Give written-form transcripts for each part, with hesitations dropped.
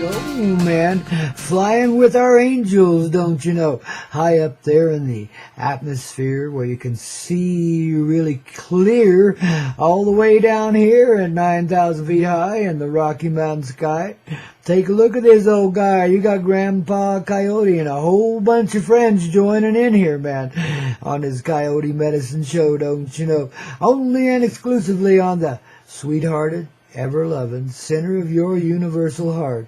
go, man. Flying with our angels, don't you know? High up there in the atmosphere where you can see really clear all the way down here at 9,000 feet high in the Rocky Mountain sky. Take a look at this old guy. You got Grandpa Coyote and a whole bunch of friends joining in here, man, on his Coyote Medicine Show, don't you know? Only and exclusively on the sweethearted, ever-loving center of your universal heart,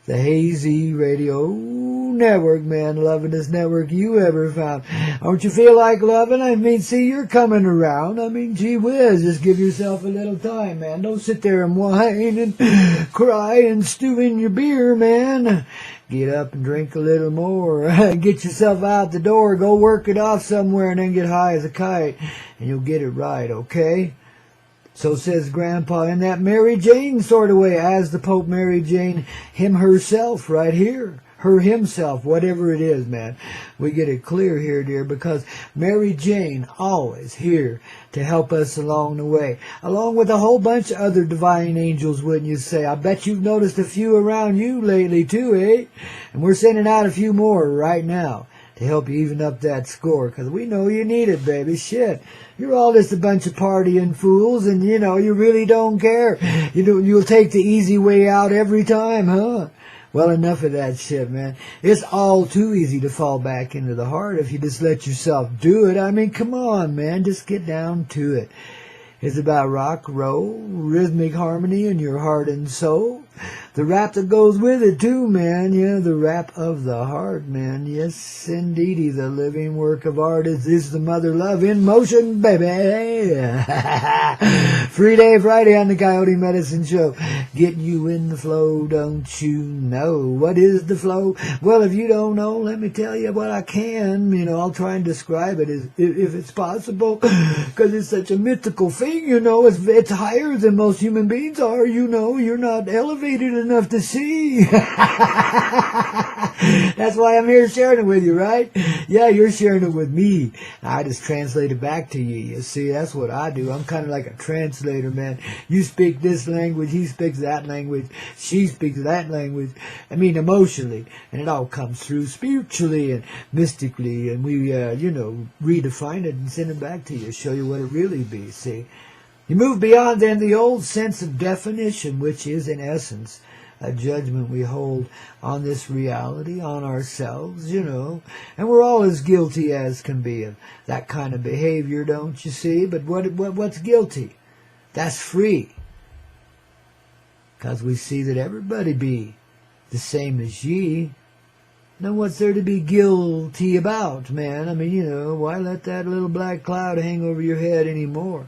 the Hazy Radio Network, man, lovingest network you ever found. Don't you feel like loving? I mean, see, you're coming around. I mean, gee whiz, just give yourself a little time, man. Don't sit there and whine and cry and stew in your beer, man. Get up and drink a little more. Get yourself out the door. Go work it off somewhere and then get high as a kite. And you'll get it right, okay? So says Grandpa in that Mary Jane sort of way, as the Pope Mary Jane, him herself right here. Her himself, whatever it is, man. We get it clear here, dear, because Mary Jane always here to help us along the way. Along with a whole bunch of other divine angels, wouldn't you say? I bet you've noticed a few around you lately too, eh? And we're sending out a few more right now to help you even up that score, because we know you need it, baby. Shit. You're all just a bunch of partying fools, and, you know, you really don't care. You'll take the easy way out every time, huh? Well, enough of that shit, man. It's all too easy to fall back into the heart if you just let yourself do it. I mean, come on, man. Just get down to it. It's about rock, roll, rhythmic harmony in your heart and soul. The rap that goes with it, too, man. Yeah, the rap of the heart, man. Yes, indeedy. The living work of art is the mother love in motion, baby. Free Day Friday on the Coyote Medicine Show. Getting you in the flow, don't you know? What is the flow? Well, if you don't know, let me tell you what I can. You know, I'll try and describe it if it's possible, because it's such a mythical thing, you know. It's higher than most human beings are, you know. You're not elevated enough to see. That's why I'm here sharing it with you, right? Yeah, you're sharing it with me. I just translate it back to you. You see, that's what I do. I'm kind of like a translator, man. You speak this language, he speaks that language, she speaks that language. I mean, emotionally. And it all comes through spiritually and mystically. And we, redefine it and send it back to you, show you what it really be, see? You move beyond then the old sense of definition, which is in essence a judgment we hold on this reality, on ourselves, you know. And we're all as guilty as can be of that kind of behavior, don't you see? But what's guilty? That's free. Because we see that everybody be the same as ye. Now what's there to be guilty about, man? I mean, you know, why let that little black cloud hang over your head anymore?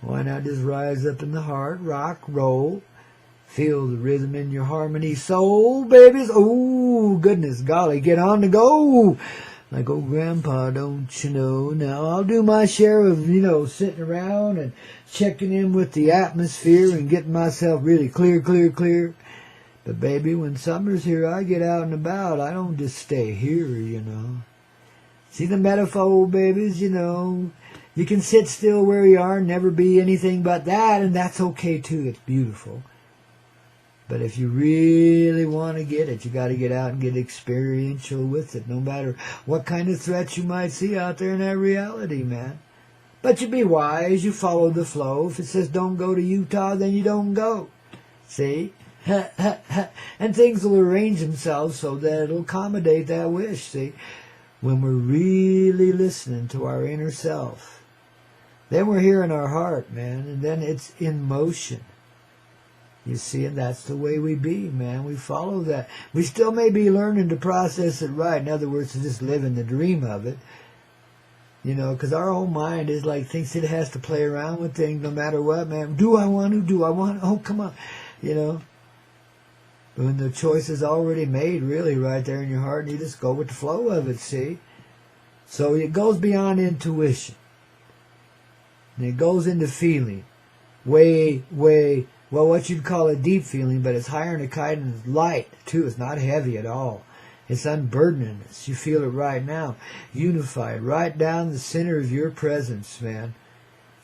Why not just rise up in the heart, rock, roll, feel the rhythm in your harmony soul, babies? Oh, goodness golly, get on the go. Like old Grandpa, don't you know? Now, I'll do my share of, you know, sitting around and checking in with the atmosphere and getting myself really clear. But, baby, when summer's here, I get out and about. I don't just stay here, you know. See the metaphor, babies, you know? You can sit still where you are and never be anything but that, and that's okay, too. It's beautiful. But if you really want to get it, you got to get out and get experiential with it, no matter what kind of threats you might see out there in that reality, man. But you be wise, you follow the flow. If it says don't go to Utah, then you don't go. See? And things will arrange themselves so that it'll accommodate that wish, see? When we're really listening to our inner self, then we're hearing our heart, man, and then it's in motion. You see, and that's the way we be, man. We follow that. We still may be learning to process it right. In other words, to just live in the dream of it. You know, because our whole mind is like, thinks it has to play around with things no matter what, man. Do I want to? Do I want to? Oh, come on. You know. When the choice is already made, really, right there in your heart, and you just go with the flow of it, see? So it goes beyond intuition. And it goes into feeling. Way, well, what you'd call a deep feeling, but it's higher than a kite and it's light, too. It's not heavy at all. It's unburdening us. You feel it right now. Unified, right down the center of your presence, man.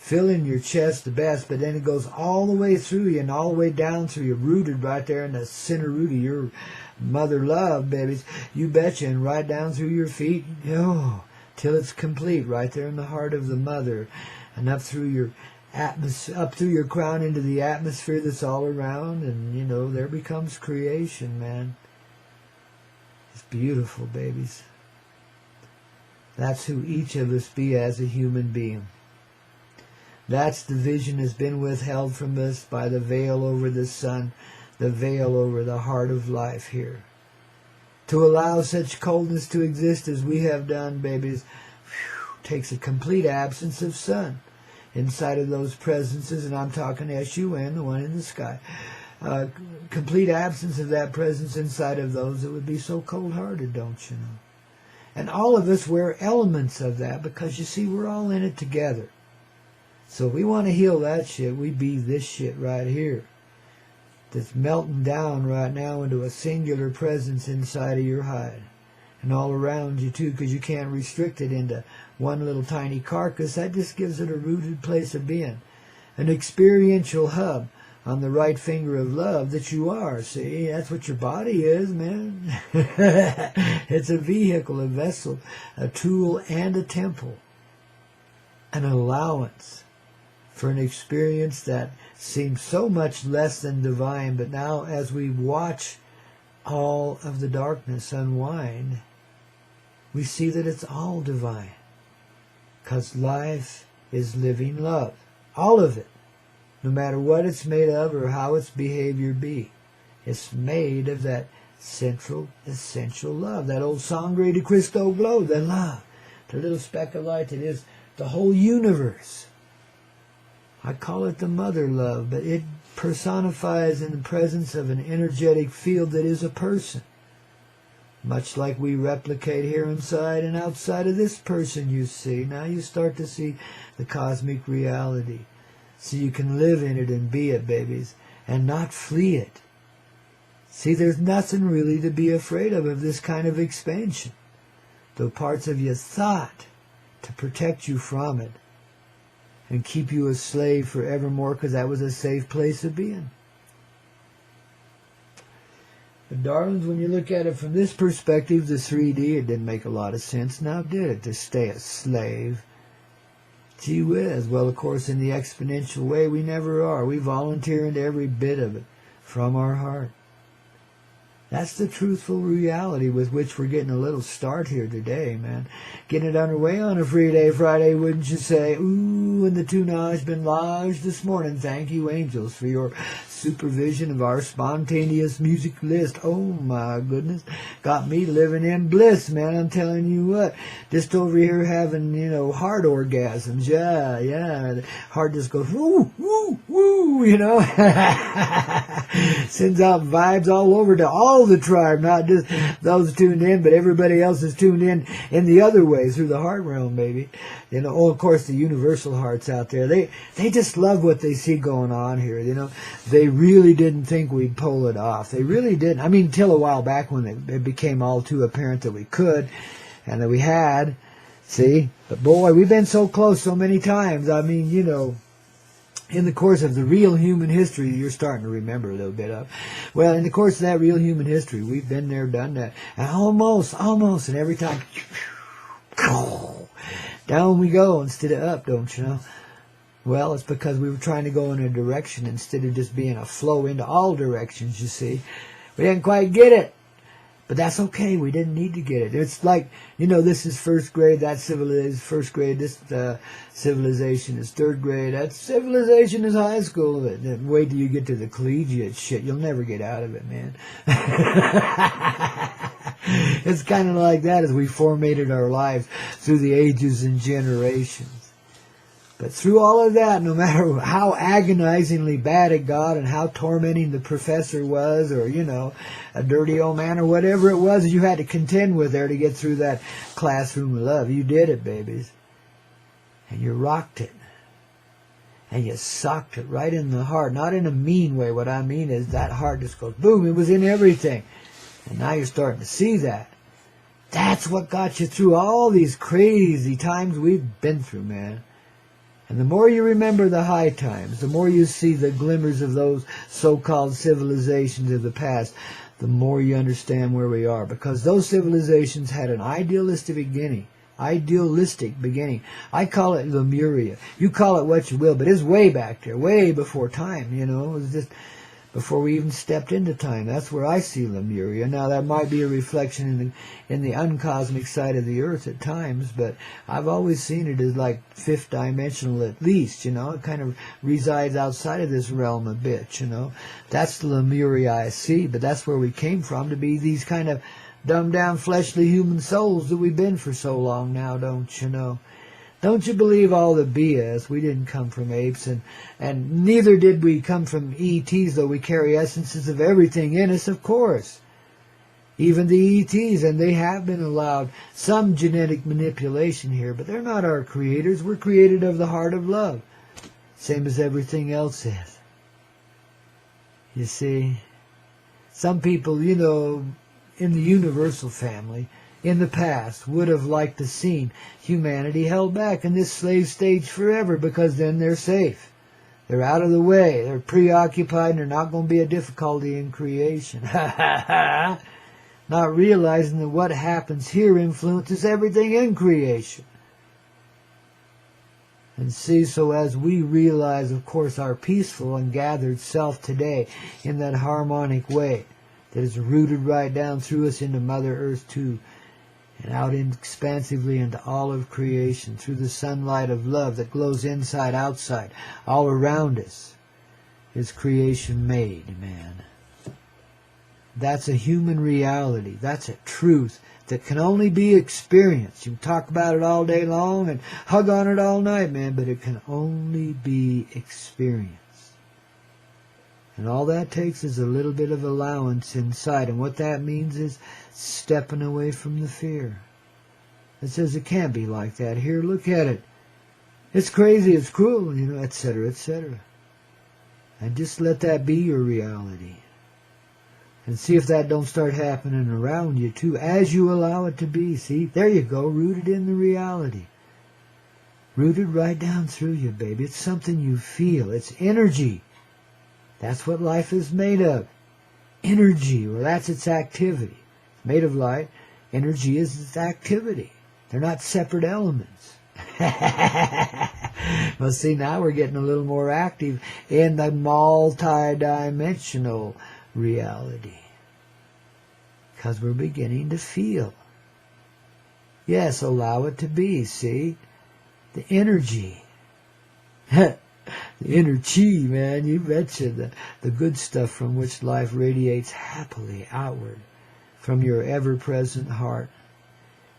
filling your chest the best, but then it goes all the way through you and all the way down through you, rooted right there in the center root of your mother love, babies. You betcha, and right down through your feet, till it's complete, right there in the heart of the mother, and up through your up through your crown into the atmosphere that's all around, and there becomes creation, man. It's beautiful, babies. That's who each of us be as a human being. That's the vision that's been withheld from us by the veil over the sun, the veil over the heart of life here. To allow such coldness to exist as we have done, babies, takes a complete absence of sun inside of those presences, and I'm talking S-U-N, the one in the sky. Complete absence of that presence inside of those that would be so cold-hearted, don't you know? And all of us wear elements of that because, you see, we're all in it together. So if we want to heal that shit, we be this shit right here that's melting down right now into a singular presence inside of your hide. And all around you, too, because you can't restrict it into one little tiny carcass. That just gives it a rooted place of being. An experiential hub on the right finger of love that you are. See, that's what your body is, man. It's a vehicle, a vessel, a tool, and a temple. An allowance for an experience that seems so much less than divine. But now, as we watch all of the darkness unwind, we see that it's all divine. Because life is living love. All of it. No matter what it's made of or how its behavior be. It's made of that central, essential love. That old Sangre de Cristo glow, the love. The little speck of light that is the whole universe. I call it the mother love, but it personifies in the presence of an energetic field that is a person. Much like we replicate here inside and outside of this person, you see. Now you start to see the cosmic reality. So you can live in it and be it, babies, and not flee it. See, there's nothing really to be afraid of this kind of expansion. Though parts of you thought to protect you from it and keep you a slave forevermore because that was a safe place of being. But darlings, when you look at it from this perspective, the 3D, it didn't make a lot of sense now, did it, to stay a slave? Gee whiz. Well, of course, in the exponential way, we never are. We volunteer into every bit of it from our heart. That's the truthful reality with which we're getting a little start here today, man. Getting it underway on a free day Friday, wouldn't you say? Ooh, and the tuna has been lodged this morning. Thank you, angels, for your supervision of our spontaneous music list. Oh, my goodness. Got me living in bliss, man. I'm telling you what. Just over here having, heart orgasms. Yeah. The heart just goes, woo, woo, woo, Sends out vibes all over to all the tribe, not just those tuned in, but everybody else is tuned in the other way through the heart realm, baby. Of course, the universal hearts out there, they just love what they see going on here. They really didn't think we'd pull it off. They really didn't. I mean, till a while back when it became all too apparent that we could and that we had. See? But boy, we've been so close so many times. I mean, in the course of the real human history, you're starting to remember a little bit of. Well, in the course of that real human history, we've been there, done that. And almost, and every time, down we go instead of up, don't you know? Well, it's because we were trying to go in a direction instead of just being a flow into all directions, you see. We didn't quite get it. But that's okay. We didn't need to get it. It's like, this is first grade, that's first grade, this civilization is third grade, that civilization is high school. Wait till you get to the collegiate shit. You'll never get out of it, man. It's kind of like that as we formated our lives through the ages and generations. But through all of that, no matter how agonizingly bad it got and how tormenting the professor was, or, a dirty old man or whatever it was you had to contend with there to get through that classroom of love, you did it, babies. And you rocked it. And you socked it right in the heart. Not in a mean way. What I mean is that heart just goes, boom, it was in everything. And now you're starting to see that. That's what got you through all these crazy times we've been through, man. And the more you remember the high times, the more you see the glimmers of those so-called civilizations of the past, the more you understand where we are. Because those civilizations had an idealistic beginning. I call it Lemuria. You call it what you will, but it's way back there, way before time, you know. It was just before we even stepped into time. That's where I see Lemuria. Now, that might be a reflection in the uncosmic side of the earth at times, but I've always seen it as like fifth dimensional at least, you know. It kind of resides outside of this realm a bit, you know. That's the Lemuria I see, but that's where we came from, to be these kind of dumbed down fleshly human souls that we've been for so long now, don't you know? Don't you believe all the BS? We didn't come from apes, and neither did we come from ETs, though we carry essences of everything in us, of course. Even the ETs, and they have been allowed some genetic manipulation here, but they're not our creators. We're created of the heart of love, same as everything else is. You see, some people, you know, in the universal family, in the past, would have liked to seen humanity held back in this slave stage forever, because then they're safe. They're out of the way. They're preoccupied, and they're not going to be a difficulty in creation. Not realizing that what happens here influences everything in creation. And see, so as we realize, of course, our peaceful and gathered self today in that harmonic way that is rooted right down through us into Mother Earth too, and out expansively into all of creation through the sunlight of love that glows inside, outside, all around us, is creation made, man. That's a human reality. That's a truth that can only be experienced. You can talk about it all day long and hug on it all night, man, but it can only be experienced. And all that takes is a little bit of allowance inside. And what that means is stepping away from the fear. It says it can't be like that. Here, look at it. It's crazy, it's cruel, you know, etc., etc. And just let that be your reality. And see if that don't start happening around you too, as you allow it to be. See, there you go, rooted in the reality. Rooted right down through you, baby. It's something you feel. It's energy. That's what life is made of. Energy. Well, that's its activity. It's made of light. Energy is its activity. They're not separate elements. Well, see, now we're getting a little more active in the multi-dimensional reality. Because we're beginning to feel. Yes, allow it to be, see? The energy. The inner chi, man, you betcha. The good stuff from which life radiates happily outward from your ever-present heart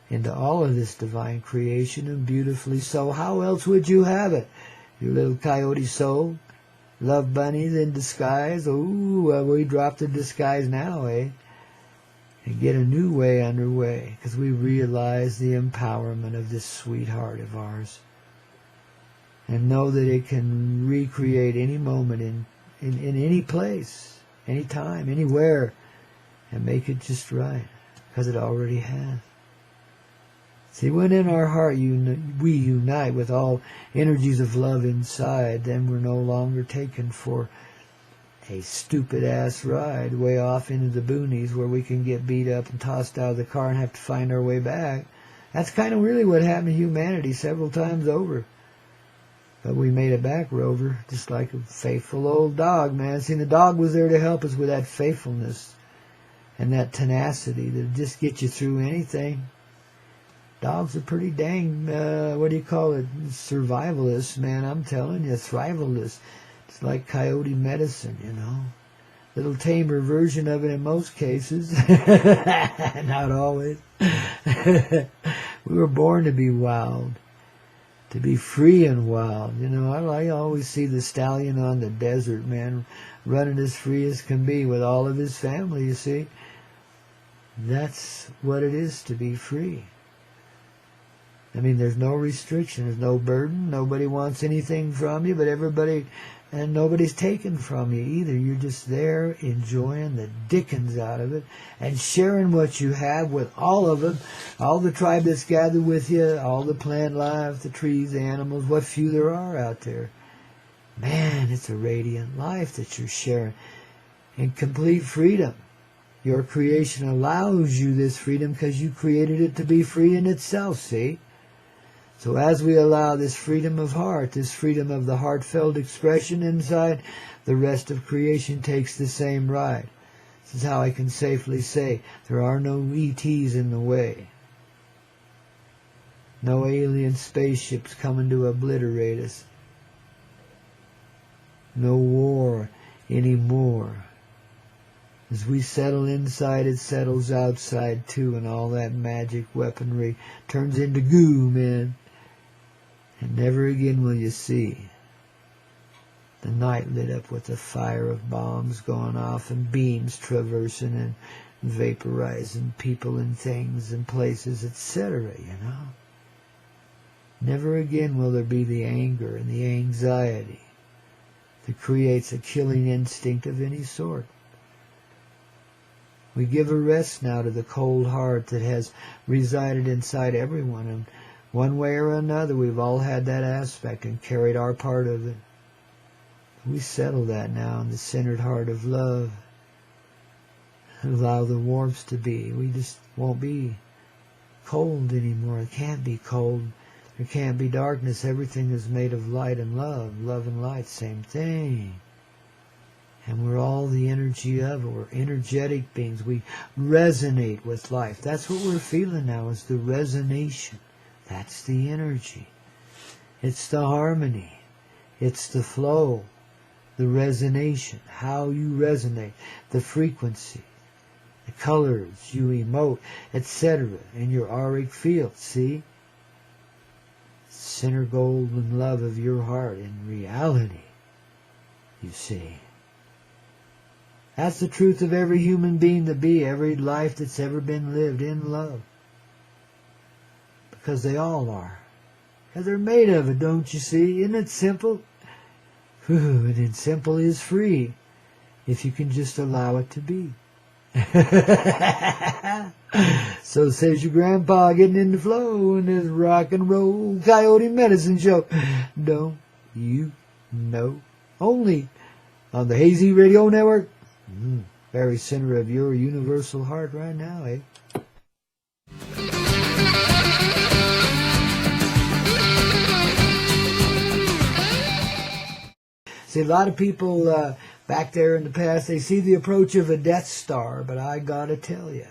into all of this divine creation, and beautifully so. How else would you have it? Your little coyote soul? Love bunnies in disguise? Ooh, we drop the disguise now, eh? And get a new way underway, because we realize the empowerment of this sweetheart of ours. And know that it can recreate any moment in any place, any time, anywhere, and make it just right, because it already has. See, when in our heart we unite with all energies of love inside, then we're no longer taken for a stupid-ass ride way off into the boonies where we can get beat up and tossed out of the car and have to find our way back. That's kind of really what happened to humanity several times over. But we made it back, Rover, just like a faithful old dog, man. See, the dog was there to help us with that faithfulness and that tenacity that just get you through anything. Dogs are pretty dang, survivalists, man. I'm telling you, thrivalists. It's like coyote medicine, you know. Little tamer version of it in most cases. Not always. We were born to be wild. To be free and wild. You know, I always see the stallion on the desert, man, running as free as can be with all of his family, you see. That's what it is to be free. I mean, there's no restriction, there's no burden, nobody wants anything from you, but everybody And nobody's taken from you either. You're just there enjoying the dickens out of it and sharing what you have with all of them, all the tribe that's gathered with you, all the plant life, the trees, the animals, what few there are out there. Man, it's a radiant life that you're sharing in complete freedom. Your creation allows you this freedom because you created it to be free in itself, see? So as we allow this freedom of heart, this freedom of the heartfelt expression inside, the rest of creation takes the same ride. This is how I can safely say there are no ETs in the way. No alien spaceships coming to obliterate us. No war anymore. As we settle inside, it settles outside too, and all that magic weaponry turns into goo, man. And never again will you see the night lit up with the fire of bombs going off and beams traversing and vaporizing people and things and places, etc., you know. Never again will there be the anger and the anxiety that creates a killing instinct of any sort. We give a rest now to the cold heart that has resided inside everyone, and one way or another we've all had that aspect and carried our part of it. We settle that now in the centered heart of love. Allow the warmth to be. We just won't be cold anymore. It can't be cold. There can't be darkness. Everything is made of light and love. Love and light, same thing. And we're all the energy of it. We're energetic beings. We resonate with life. That's what we're feeling now, is the resonation. That's the energy. It's the harmony. It's the flow. The resonation. How you resonate. The frequency. The colors you emote, etc. in your auric field. See? Center golden love of your heart in reality. You see. That's the truth of every human being to be, every life that's ever been lived in love. Because they all are. Because they're made of it, don't you see? Isn't it simple? Whew, and then simple is free, if you can just allow it to be. So says your grandpa, getting in the flow in this rock and roll Coyote medicine show. Don't you know? Only on the Hazy Radio Network. Very center of your universal heart right now, eh? See, a lot of people back there in the past, they see the approach of a Death Star, but I gotta tell you,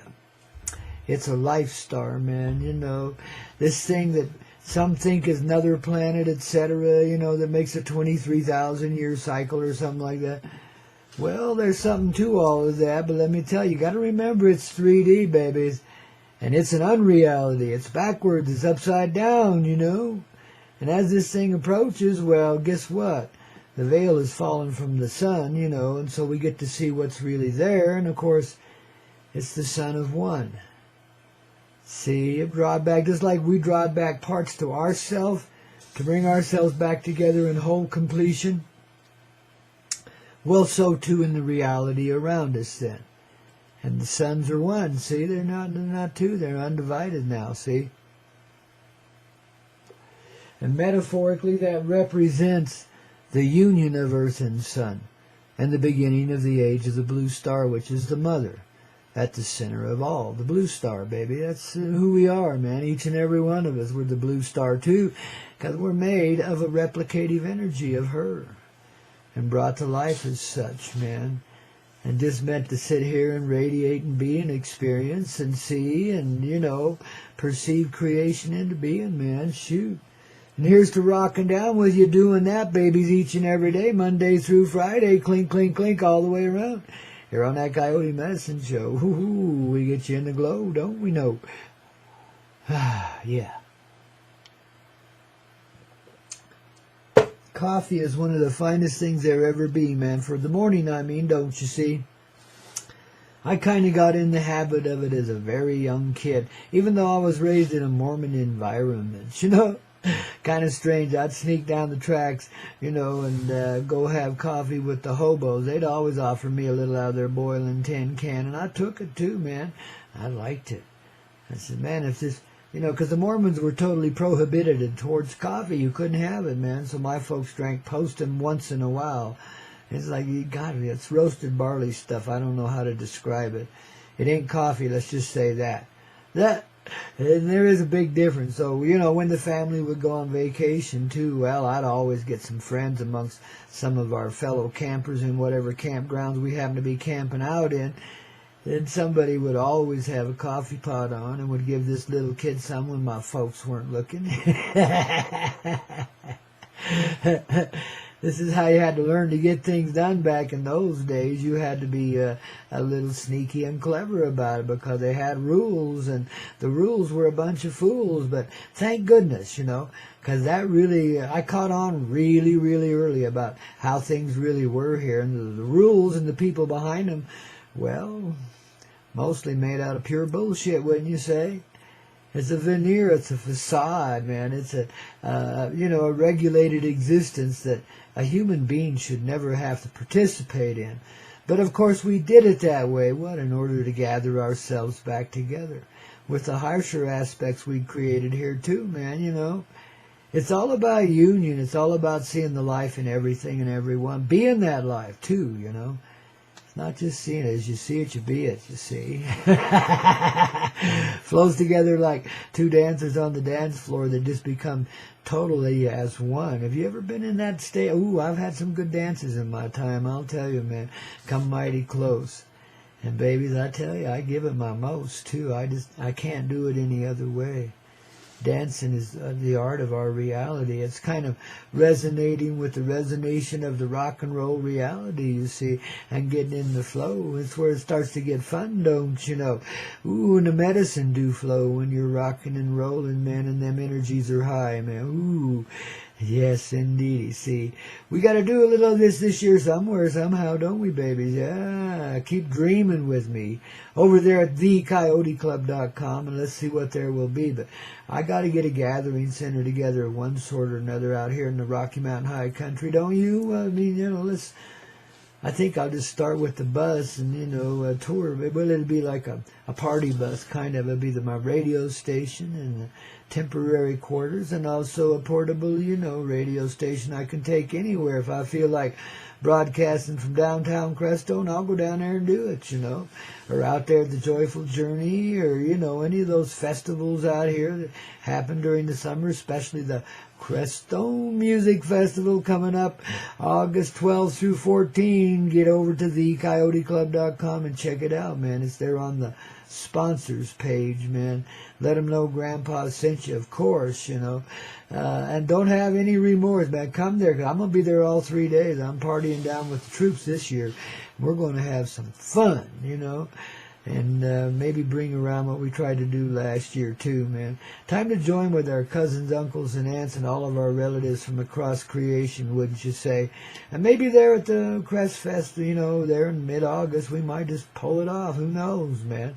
it's a life star, man. You know, this thing that some think is another planet, etc., you know, that makes a 23,000-year cycle or something like that. Well, there's something to all of that, but let me tell you, got to remember it's 3D, babies, and it's an unreality. It's backwards, it's upside down, you know. And as this thing approaches, well, guess what? The veil is falling from the sun, you know, and so we get to see what's really there, and of course, it's the Son of One. See, it brought back, just like we brought back parts to ourselves, to bring ourselves back together in whole completion. Well, so too in the reality around us then. And the sons are one, see? They're not two, they're undivided now, see? And metaphorically, that represents the union of earth and sun, and the beginning of the age of the blue star, which is the mother, at the center of all. The blue star, baby, that's who we are, man. Each and every one of us, we're the blue star too, because we're made of a replicative energy of her, and brought to life as such, man. And just meant to sit here and radiate and be and experience and see and, you know, perceive creation into being, man. Shoot. And here's to rocking down with you doing that, babies, each and every day, Monday through Friday, clink, clink, clink, all the way around. Here on that Coyote Medicine Show. Ooh, we get you in the glow, don't we know? Yeah. Coffee is one of the finest things there ever be, man. For the morning, I mean, don't you see? I kind of got in the habit of it as a very young kid, even though I was raised in a Mormon environment, you know? Kind of strange. I'd sneak down the tracks, and go have coffee with the hobos. They'd always offer me a little out of their boiling tin can, and I took it too, man. I liked it. I said, man, if this, because the Mormons were totally prohibited towards coffee. You couldn't have it, man. So my folks drank Postum once in a while. It's like, it's roasted barley stuff. I don't know how to describe it. It ain't coffee, let's just say that. And there is a big difference. So, when the family would go on vacation too, well, I'd always get some friends amongst some of our fellow campers in whatever campgrounds we happen to be camping out in. And somebody would always have a coffee pot on and would give this little kid some when my folks weren't looking. This is how you had to learn to get things done back in those days. You had to be a little sneaky and clever about it because they had rules, and the rules were a bunch of fools. But thank goodness, because I caught on really, really early about how things really were here. And the rules and the people behind them, well, mostly made out of pure bullshit, wouldn't you say? It's a veneer, it's a facade, man. It's a regulated existence that a human being should never have to participate in. But of course we did it that way, in order to gather ourselves back together. With the harsher aspects we created here too, man, It's all about union. It's all about seeing the life in everything and everyone. Being that life too, It's not just seeing it. As you see it, you be it, you see. Flows together like two dancers on the dance floor that just become totally as one. Have you ever been in that state? Ooh, I've had some good dances in my time, I'll tell you, man. Come mighty close. And babies, I tell you, I give it my most, too. I can't do it any other way. Dancing is the art of our reality. It's kind of resonating with the resonation of the rock and roll reality, you see, and getting in the flow. It's where it starts to get fun, don't you know? Ooh, and the medicine do flow when you're rocking and rolling, man, and them energies are high, man. Ooh, yes, indeed. See, we got to do a little of this year somewhere, somehow, don't we, babies? Yeah, keep dreaming with me. Over there at thecoyoteclub.com, and let's see what there will be. But I got to get a gathering center together of one sort or another out here in the Rocky Mountain High Country, don't you? I mean, I think I'll just start with the bus and, a tour. Well, it'll be like a party bus, kind of. It'll be my radio station and temporary quarters, and also a portable, radio station I can take anywhere. If I feel like broadcasting from downtown Crestone, I'll go down there and do it, or out there at the Joyful Journey, or, any of those festivals out here that happen during the summer, especially the Crestone Music Festival coming up August 12th through 14. Get over to thecoyoteclub.com and check it out, man. It's there on the sponsors page, man. Let them know Grandpa sent you, of course, and don't have any remorse, man. Come there, 'cause I'm going to be there all 3 days. I'm partying down with the troops this year. We're going to have some fun, and maybe bring around what we tried to do last year too, man. Time to join with our cousins, uncles, and aunts, and all of our relatives from across creation, wouldn't you say? And maybe there at the Crest Fest, there in mid-August, we might just pull it off. Who knows, man?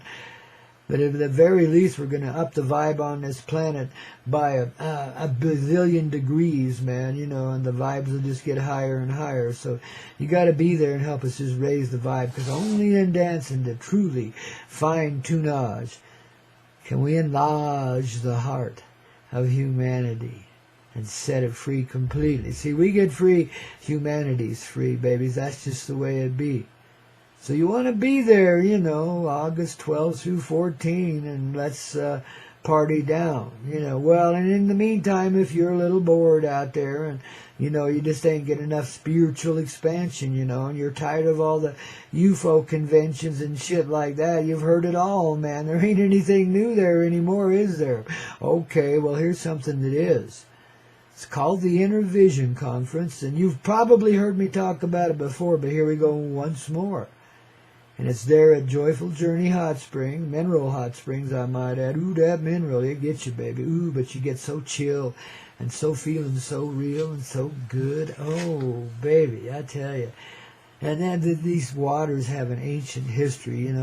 But at the very least, we're going to up the vibe on this planet by a bazillion degrees, man, and the vibes will just get higher and higher. So you got to be there and help us just raise the vibe, because only in dancing to truly fine tunage can we enlarge the heart of humanity and set it free completely. See, we get free, humanity's free, babies. That's just the way it be. So you want to be there, August 12th through 14, and let's party down, Well, and in the meantime, if you're a little bored out there and, you just ain't getting enough spiritual expansion, and you're tired of all the UFO conventions and shit like that, you've heard it all, man. There ain't anything new there anymore, is there? Okay, well, here's something that is. It's called the Inner Vision Conference, and you've probably heard me talk about it before, but here we go once more. And it's there at Joyful Journey Hot Spring, mineral hot springs, I might add. Ooh, that mineral, it gets you, baby. Ooh, but you get so chill and so feeling so real and so good. Oh, baby, I tell you. And then these waters have an ancient history,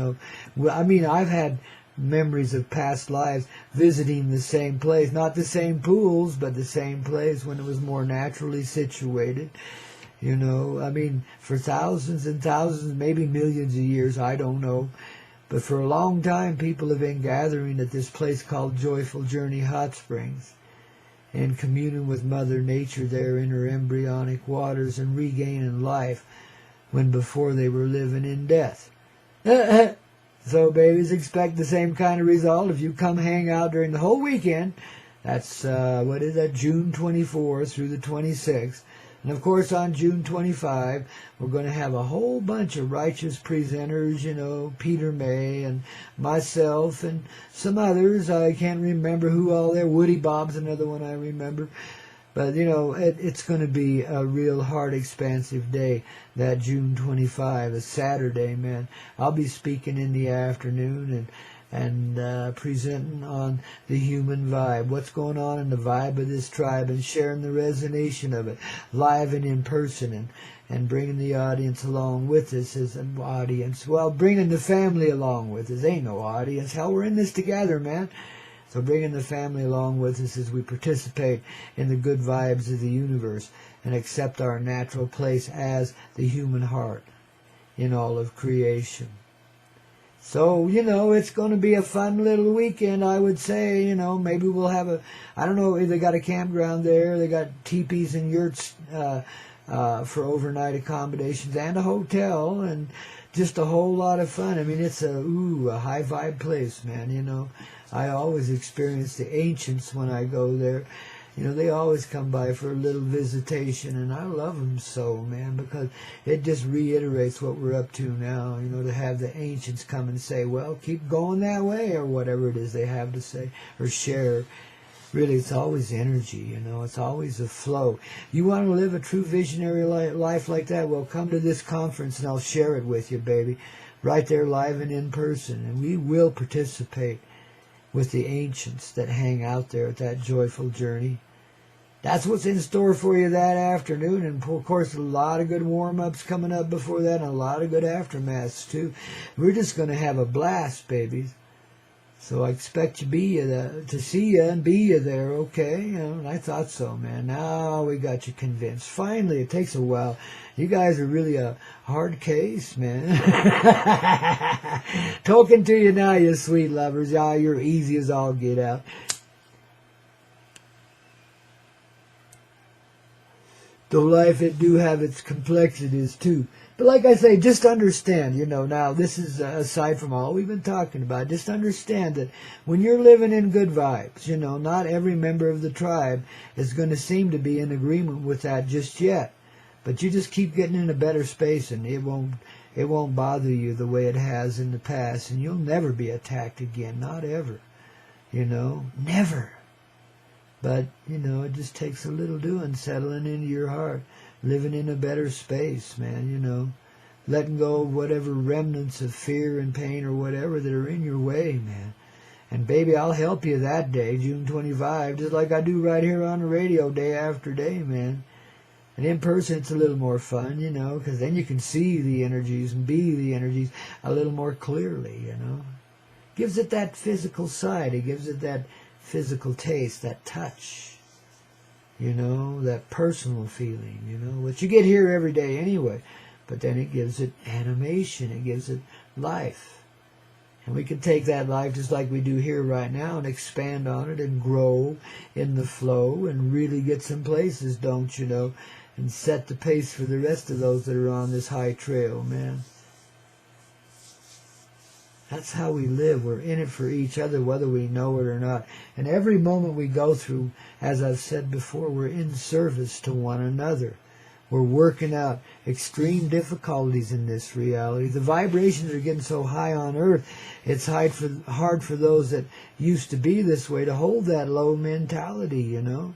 Well, I mean, I've had memories of past lives, visiting the same place, not the same pools, but the same place when it was more naturally situated. You know, I mean, for thousands and thousands, maybe millions of years, I don't know. But for a long time, people have been gathering at this place called Joyful Journey Hot Springs and communing with Mother Nature there in her embryonic waters and regaining life when before they were living in death. So babies, expect the same kind of result if you come hang out during the whole weekend. That's, June 24th through the 26th. And of course on June 25, we're going to have a whole bunch of righteous presenters, you know, Peter May and myself and some others. I can't remember who all there. Woody Bob's another one I remember. But, you know, it's going to be a real hard, expansive day, that June 25, a Saturday, man. I'll be speaking in the afternoon and presenting on the human vibe, what's going on in the vibe of this tribe, and sharing the resonation of it live and in person, and bringing the audience along with us as an audience. Well, bringing the family along with us. Ain't no audience. Hell, we're in this together, man. So bringing the family along with us as we participate in the good vibes of the universe and accept our natural place as the human heart in all of creation. So, you know, it's going to be a fun little weekend, I would say. You know, maybe we'll have I don't know if they got a campground there. They got teepees and yurts for overnight accommodations and a hotel and just a whole lot of fun. I mean, it's a high vibe place, man, you know. I always experience the ancients when I go there. You know, they always come by for a little visitation, and I love them so, man, because it just reiterates what we're up to now, you know, to have the ancients come and say, well, keep going that way, or whatever it is they have to say, or share. Really, it's always energy, you know, it's always a flow. You want to live a true visionary life like that? Well, come to this conference, and I'll share it with you, baby, right there live and in person, and we will participate with the ancients that hang out there at that joyful journey. That's what's in store for you that afternoon, and of course a lot of good warm-ups coming up before that, and a lot of good aftermaths too. We're just going to have a blast, babies. So I expect to see you and be you there, okay? You know, and I thought so, man. Now we got you convinced. Finally, it takes a while. You guys are really a hard case, man. Talking to you now, you sweet lovers. Yeah, you're easy as all get out. Though life, it do have its complexities, too. But like I say, just understand, you know, now this is aside from all we've been talking about, just understand that when you're living in good vibes, you know, not every member of the tribe is going to seem to be in agreement with that just yet. But you just keep getting in a better space, and it won't bother you the way it has in the past, and you'll never be attacked again, not ever, you know, never. But, you know, it just takes a little doing, settling into your heart, living in a better space, man, you know, letting go of whatever remnants of fear and pain or whatever that are in your way, man. And baby, I'll help you that day, June 25, just like I do right here on the radio day after day, man. And in person, it's a little more fun, you know, because then you can see the energies and be the energies a little more clearly, you know. Gives it that physical side. It gives it that physical taste, that touch, you know, that personal feeling, you know, which you get here every day anyway. But then it gives it animation. It gives it life. And we can take that life just like we do here right now and expand on it and grow in the flow and really get some places, don't you know, and set the pace for the rest of those that are on this high trail, man. That's how we live. We're in it for each other, whether we know it or not. And every moment we go through, as I've said before, we're in service to one another. We're working out extreme difficulties in this reality. The vibrations are getting so high on Earth, it's hard for those that used to be this way to hold that low mentality, you know.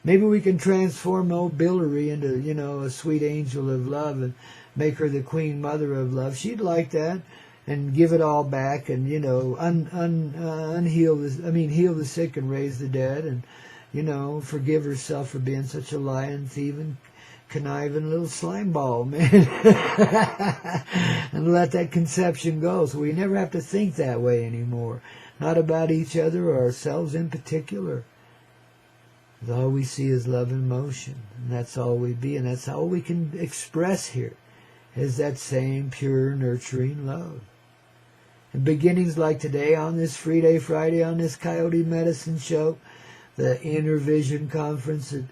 Maybe we can transform old Billary into, you know, a sweet angel of love and make her the queen mother of love. She'd like that. And give it all back, and you know, heal the sick and raise the dead, and you know, forgive herself for being such a lying, thieving, conniving little slime ball, man. And let that conception go. So we never have to think that way anymore. Not about each other or ourselves in particular. All we see is love and motion. And that's all we be. And that's all we can express here. Is that same pure, nurturing love. And beginnings like today on this Free Day Friday on this Coyote Medicine Show, the Inner Vision Conference at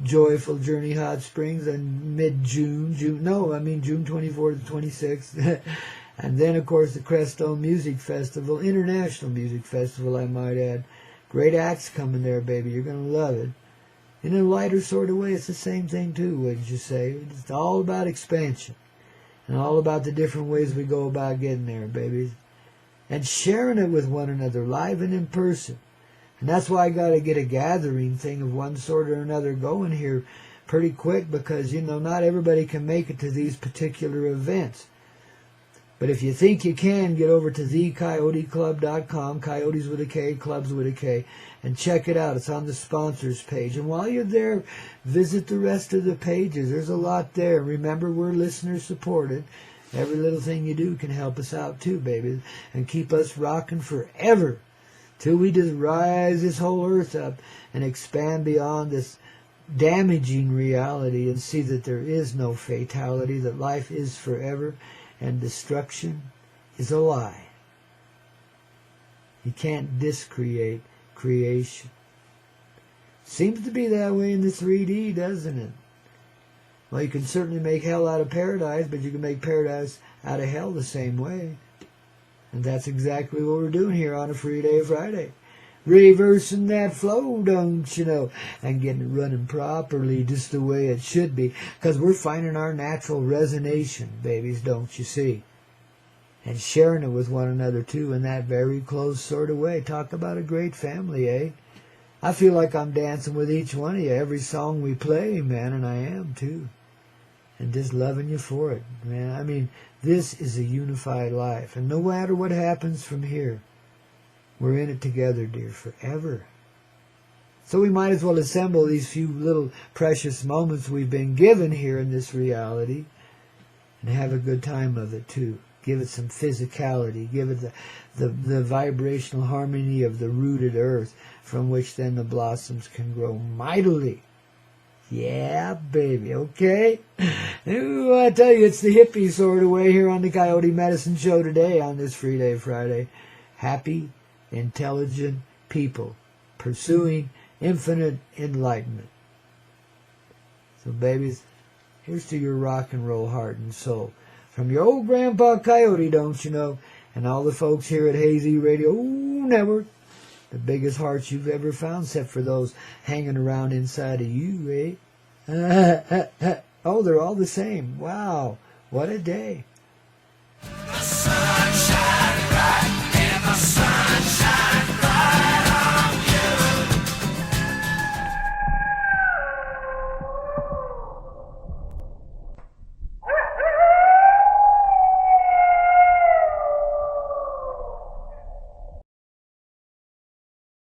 Joyful Journey Hot Springs in mid-June, June 24th to 26th. And then, of course, the Crestone Music Festival, International Music Festival, I might add. Great acts coming there, baby. You're going to love it. In a lighter sort of way, it's the same thing, too, wouldn't you say? It's all about expansion. And all about the different ways we go about getting there, baby. And sharing it with one another, live and in person. And that's why I got to get a gathering thing of one sort or another going here pretty quick because, not everybody can make it to these particular events. But if you think you can, get over to thecoyoteclub.com, coyotes with a K, clubs with a K, and check it out. It's on the sponsors page. And while you're there, visit the rest of the pages. There's a lot there. Remember, we're listener supported. Every little thing you do can help us out too, baby, and keep us rocking forever till we just rise this whole earth up and expand beyond this damaging reality and see that there is no fatality, that life is forever and destruction is a lie. You can't discreate creation. Seems to be that way in the 3D, doesn't it? Well, you can certainly make hell out of paradise, but you can make paradise out of hell the same way. And that's exactly what we're doing here on a Free Day Friday. Reversing that flow, don't you know, and getting it running properly just the way it should be. Because we're finding our natural resonation, babies, don't you see? And sharing it with one another, too, in that very close sort of way. Talk about a great family, eh? I feel like I'm dancing with each one of you every song we play, man, and I am, too. And just loving you for it, man. I mean, this is a unified life. And no matter what happens from here, we're in it together, dear, forever. So we might as well assemble these few little precious moments we've been given here in this reality and have a good time of it, too. Give it some physicality. Give it the vibrational harmony of the rooted earth from which then the blossoms can grow mightily. Yeah, baby, okay? Ooh, I tell you, it's the hippie sort of way here on the Coyote Medicine Show today on this Free Day Friday. Happy, intelligent people pursuing infinite enlightenment. So, babies, here's to your rock and roll heart and soul. From your old Grandpa Coyote, don't you know, and all the folks here at Hazy Radio Network. The biggest hearts you've ever found, except for those hanging around inside of you, eh? Oh, they're all the same. Wow, what a day.